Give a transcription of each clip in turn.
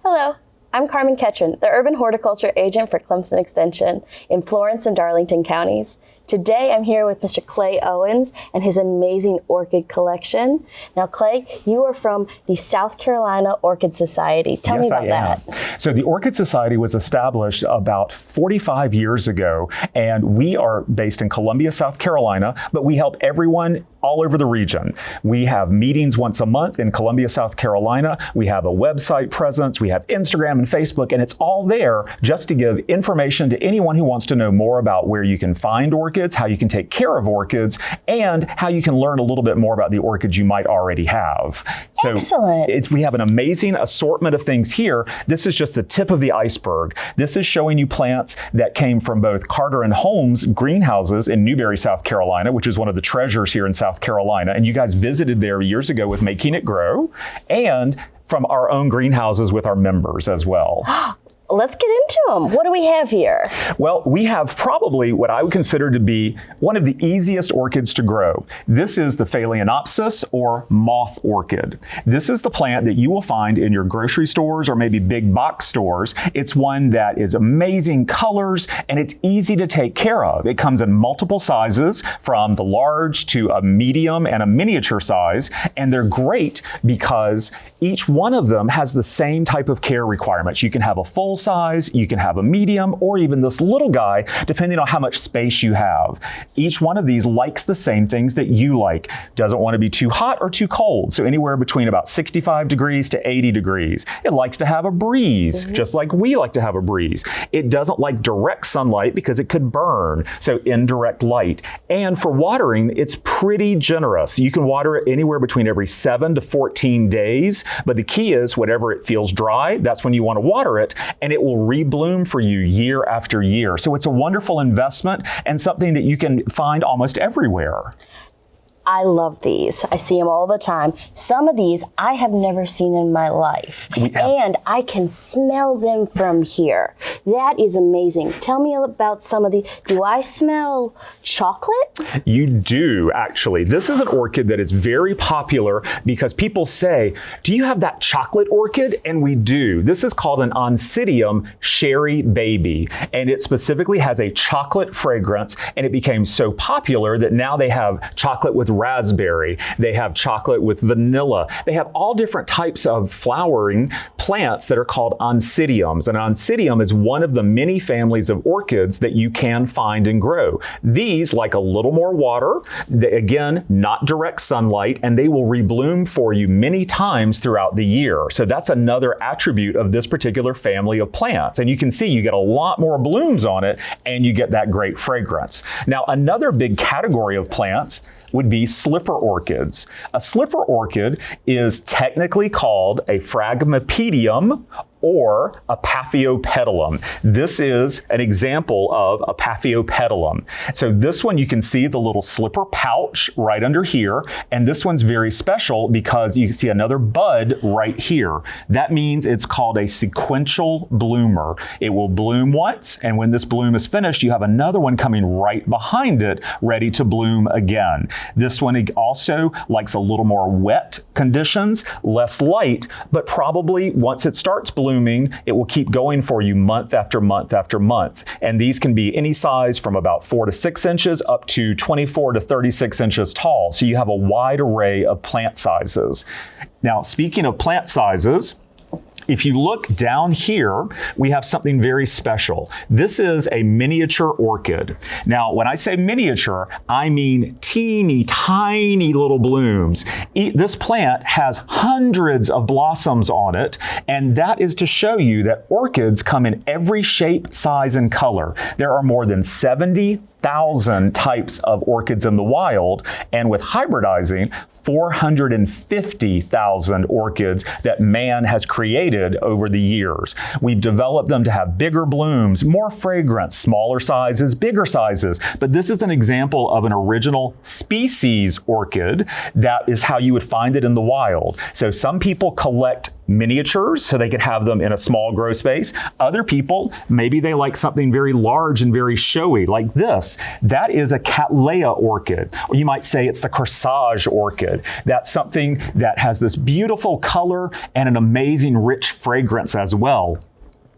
Hello, I'm Carmen Ketron, the Urban Horticulture Agent for Clemson Extension in Florence and Darlington counties. Today I'm here with Mr. Clay Owens and his amazing orchid collection. Now Clay, you are from the South Carolina Orchid Society. Tell me about that. So the Orchid Society was established about 45 years ago, and we are based in Columbia, South Carolina, but we help everyone all over the region. We have meetings once a month in Columbia, South Carolina. We have a website presence. We have Instagram and Facebook, and it's all there just to give information to anyone who wants to know more about where you can find orchids, how you can take care of orchids, and how you can learn a little bit more about the orchids you might already have. So excellent. We have an amazing assortment of things here. This is just the tip of the iceberg. This is showing you plants that came from both Carter and Holmes greenhouses in Newberry, South Carolina, which is one of the treasures here in South Carolina. And you guys visited there years ago with Making It Grow, and from our own greenhouses with our members as well. Let's get into them. What do we have here? Well, we have probably what I would consider to be one of the easiest orchids to grow. This is the Phalaenopsis, or moth orchid. This is the plant that you will find in your grocery stores or maybe big box stores. It's one that is amazing colors and it's easy to take care of. It comes in multiple sizes, from the large to a medium and a miniature size, and they're great because each one of them has the same type of care requirements. You can have a full size, you can have a medium, or even this little guy, depending on how much space you have. Each one of these likes the same things that you like. Doesn't want to be too hot or too cold, so anywhere between about 65 degrees to 80 degrees. It likes to have a breeze, just like we like to have a breeze. It doesn't like direct sunlight because it could burn, so indirect light. And for watering, it's pretty generous. You can water it anywhere between every 7 to 14 days, but the key is whenever it feels dry, that's when you want to water it, and it will rebloom for you year after year. So it's a wonderful investment and something that you can find almost everywhere. I love these. I see them all the time. Some of these I have never seen in my life. And I can smell them from here. That is amazing. Tell me about some of these. Do I smell chocolate? You do, actually. This is an orchid that is very popular because people say, do you have that chocolate orchid? And we do. This is called an Oncidium Sherry Baby. And it specifically has a chocolate fragrance, and it became so popular that now they have chocolate with raspberry, they have chocolate with vanilla, they have all different types of flowering plants that are called Oncidiums. And Oncidium is one of the many families of orchids that you can find and grow. These like a little more water, again, not direct sunlight, and they will rebloom for you many times throughout the year. So that's another attribute of this particular family of plants. And you can see you get a lot more blooms on it, and you get that great fragrance. Now, another big category of plants would be slipper orchids. A slipper orchid is technically called a Phragmipedium or a Paphiopedilum. This is an example of a Paphiopedilum. So this one, you can see the little slipper pouch right under here, and this one's very special because you can see another bud right here. That means it's called a sequential bloomer. It will bloom once, and when this bloom is finished, you have another one coming right behind it, ready to bloom again. This one also likes a little more wet conditions, less light, but probably once it starts blooming, it will keep going for you month after month after month. And these can be any size from about 4 to 6 inches up to 24 to 36 inches tall. So you have a wide array of plant sizes. Now, speaking of plant sizes, if you look down here, we have something very special. This is a miniature orchid. Now, when I say miniature, I mean teeny tiny little blooms. This plant has hundreds of blossoms on it, and that is to show you that orchids come in every shape, size, and color. There are more than 70,000 types of orchids in the wild, and with hybridizing, 450,000 orchids that man has created over the years. We've developed them to have bigger blooms, more fragrance, smaller sizes, bigger sizes. But this is an example of an original species orchid. That is how you would find it in the wild. So some people collect miniatures, so they could have them in a small grow space. Other people, maybe they like something very large and very showy, like this. That is a Cattleya orchid. Or you might say it's the corsage orchid. That's something that has this beautiful color and an amazing rich fragrance as well.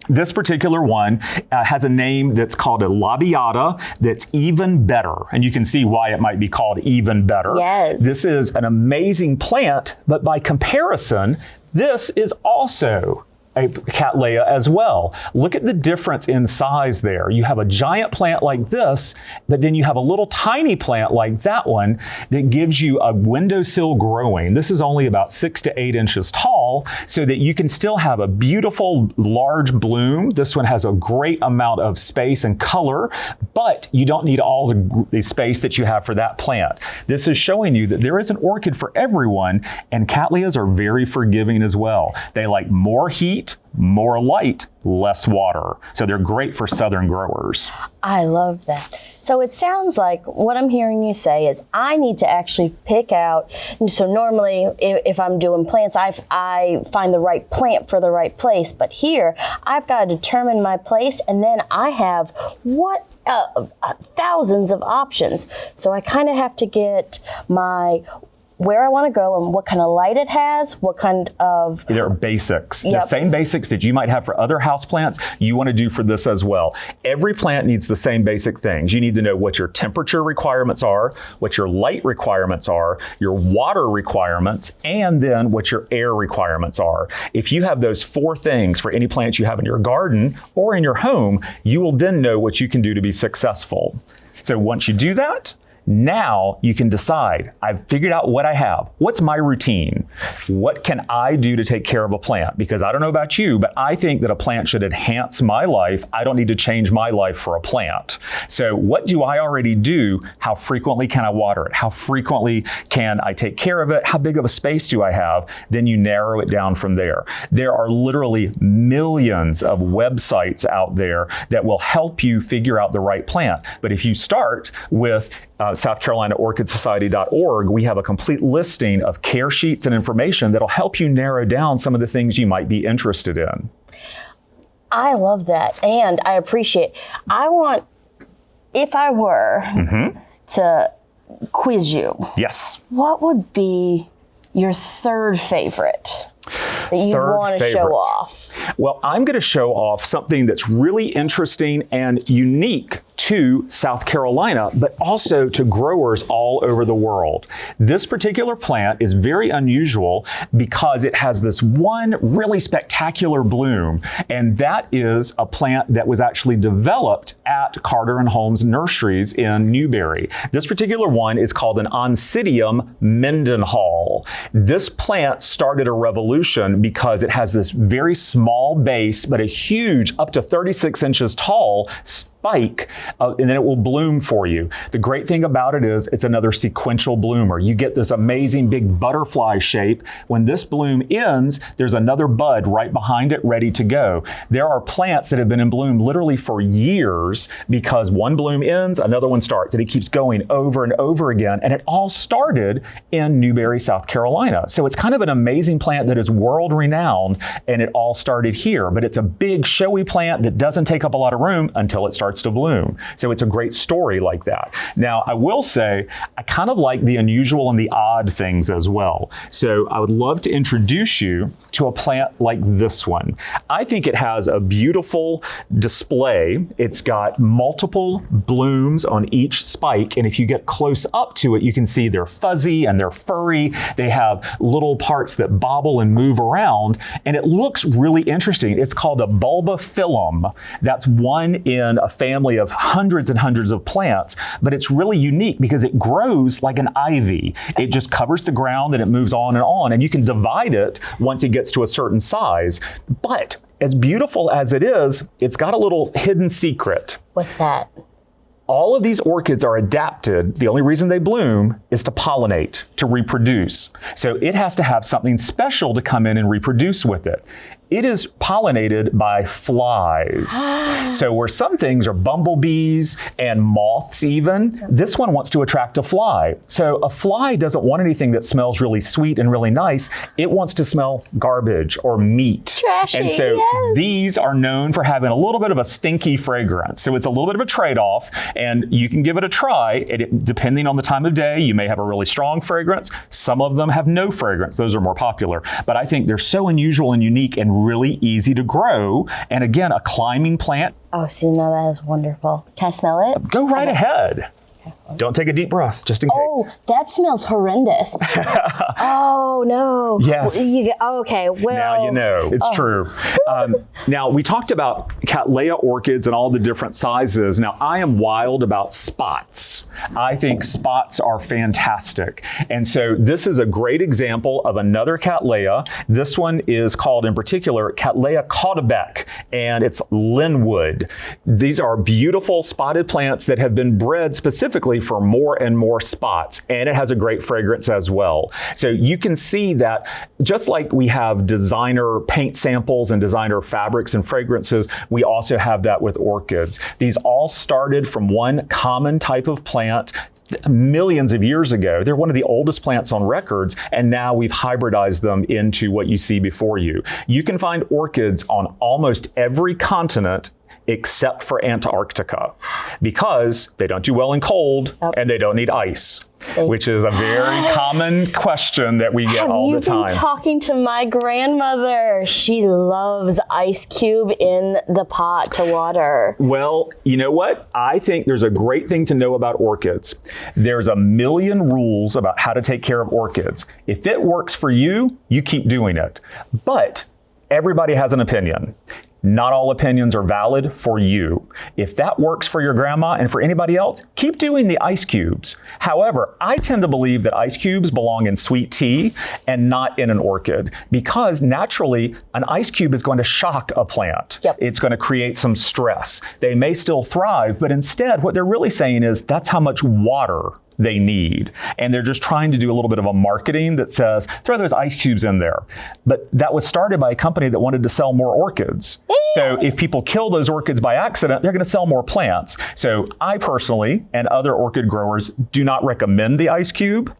This particular one has a name that's called a labiata that's even better. And you can see why it might be called even better. Yes. This is an amazing plant, but by comparison, this is also a Cattleya as well. Look at the difference in size there. You have a giant plant like this, but then you have a little tiny plant like that one that gives you a windowsill growing. This is only about 6 to 8 inches tall, so that you can still have a beautiful large bloom. This one has a great amount of space and color, but you don't need all the space that you have for that plant. This is showing you that there is an orchid for everyone, and Cattleyas are very forgiving as well. They like more heat, more light, less water. So they're great for southern growers. I love that. So it sounds like what I'm hearing you say is I need to actually pick out. So normally if I'm doing plants, I find the right plant for the right place. But here I've got to determine my place, and then I have thousands of options. So I kind of have to get where I want to go and what kind of light it has, what kind of... There are basics. Yep. The same basics that you might have for other houseplants, you want to do for this as well. Every plant needs the same basic things. You need to know what your temperature requirements are, what your light requirements are, your water requirements, and then what your air requirements are. If you have those 4 things for any plants you have in your garden or in your home, you will then know what you can do to be successful. So once you do that, now you can decide, I've figured out what I have. What's my routine? What can I do to take care of a plant? Because I don't know about you, but I think that a plant should enhance my life. I don't need to change my life for a plant. So what do I already do? How frequently can I water it? How frequently can I take care of it? How big of a space do I have? Then you narrow it down from there. There are literally millions of websites out there that will help you figure out the right plant. But if you start with South Carolina Orchid Society.org, we have a complete listing of care sheets and information that'll help you narrow down some of the things you might be interested in. I love that, and I appreciate. If I were to quiz you, yes, what would be your third favorite that you want to show off? Well, I'm going to show off something that's really interesting and unique to South Carolina, but also to growers all over the world. This particular plant is very unusual because it has this one really spectacular bloom, and that is a plant that was actually developed at Carter and Holmes Nurseries in Newberry. This particular one is called an Oncidium Mendenhall. This plant started a revolution because it has this very small base, but a huge, up to 36 inches tall spike, and then it will bloom for you. The great thing about it is it's another sequential bloomer. You get this amazing big butterfly shape. When this bloom ends, there's another bud right behind it ready to go. There are plants that have been in bloom literally for years because one bloom ends, another one starts, and it keeps going over and over again. And it all started in Newberry, South Carolina. So it's kind of an amazing plant that is world renowned, and it all started here. But it's a big showy plant that doesn't take up a lot of room until it starts to bloom. So it's a great story like that. Now, I will say, I kind of like the unusual and the odd things as well. So I would love to introduce you to a plant like this one. I think it has a beautiful display. It's got multiple blooms on each spike, and if you get close up to it, you can see they're fuzzy and they're furry. They have little parts that bobble and move around, and it looks really interesting. It's called a bulbophyllum. That's one in a family of hundreds and hundreds of plants, but it's really unique because it grows like an ivy. It just covers the ground and it moves on, and you can divide it once it gets to a certain size. But as beautiful as it is, it's got a little hidden secret. What's that? All of these orchids are adapted. The only reason they bloom is to pollinate, to reproduce. So it has to have something special to come in and reproduce with it. it is pollinated by flies. So where some things are bumblebees and moths even, this one wants to attract a fly. So a fly doesn't want anything that smells really sweet and really nice. It wants to smell garbage or meat. Trashy, and so yes. these are known for having a little bit of a stinky fragrance. So it's a little bit of a trade-off, and you can give it a try. Depending on the time of day, you may have a really strong fragrance. Some of them have no fragrance. Those are more popular. But I think they're so unusual and unique and really easy to grow. And again, a climbing plant. Oh, see, now that is wonderful. Can I smell it? Go right ahead. Don't take a deep breath, just in case. Oh, that smells horrendous. Oh, no. Yes. Okay, well. Now you know. It's true. Now, we talked about Cattleya orchids and all the different sizes. Now, I am wild about spots. I think spots are fantastic. And so this is a great example of another Cattleya. This one is called, in particular, Cattleya Caudebec, and it's Linwood. These are beautiful spotted plants that have been bred specifically for more and more spots, and it has a great fragrance as well. So you can see that just like we have designer paint samples and designer fabrics and fragrances, we also have that with orchids. These all started from one common type of plant millions of years ago. They're one of the oldest plants on records, and now we've hybridized them into what you see before you. You can find orchids on almost every continent except for Antarctica, because they don't do well in cold and they don't need ice, which is a very common question that we get all the time. Have you been talking to my grandmother? She loves ice cube in the pot to water. Well, you know what? I think there's a great thing to know about orchids. There's a million rules about how to take care of orchids. If it works for you, you keep doing it. But everybody has an opinion. Not all opinions are valid for you. If that works for your grandma and for anybody else, keep doing the ice cubes. However, I tend to believe that ice cubes belong in sweet tea and not in an orchid, because naturally an ice cube is going to shock a plant. Yep. It's going to create some stress. They may still thrive, but instead what they're really saying is that's how much water they need. And they're just trying to do a little bit of a marketing that says, throw those ice cubes in there. But that was started by a company that wanted to sell more orchids. So if people kill those orchids by accident, they're going to sell more plants. So I personally and other orchid growers do not recommend the ice cube.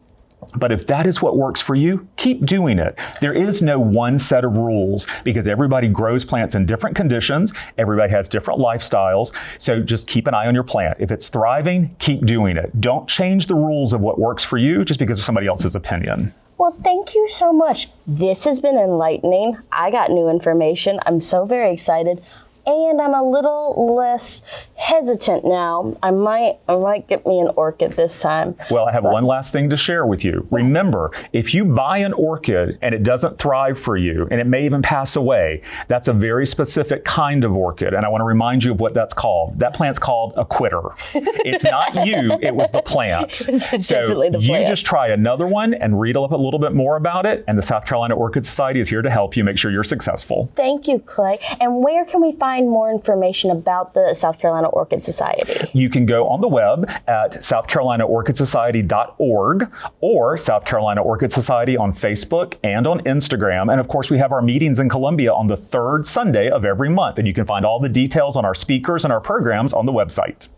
But if that is what works for you, keep doing it. There is no one set of rules, because everybody grows plants in different conditions. Everybody has different lifestyles. So just keep an eye on your plant. If it's thriving, keep doing it. Don't change the rules of what works for you just because of somebody else's opinion. Well, thank you so much. This has been enlightening. I got new information. I'm so very excited. And I'm a little less hesitant now. I might get me an orchid this time. Well, I have one last thing to share with you. Remember, if you buy an orchid and it doesn't thrive for you, and it may even pass away, that's a very specific kind of orchid. And I want to remind you of what that's called. That plant's called a quitter. It's not you, it was the plant. Definitely the plant. You just try another one and read up a little bit more about it. And the South Carolina Orchid Society is here to help you make sure you're successful. Thank you, Clay. And where can we find more information about the South Carolina Orchid Society? You can go on the web at southcarolinaorchidsociety.org or South Carolina Orchid Society on Facebook and on Instagram. And of course, we have our meetings in Columbia on the third Sunday of every month. And you can find all the details on our speakers and our programs on the website.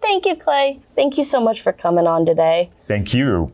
Thank you, Clay. Thank you so much for coming on today. Thank you.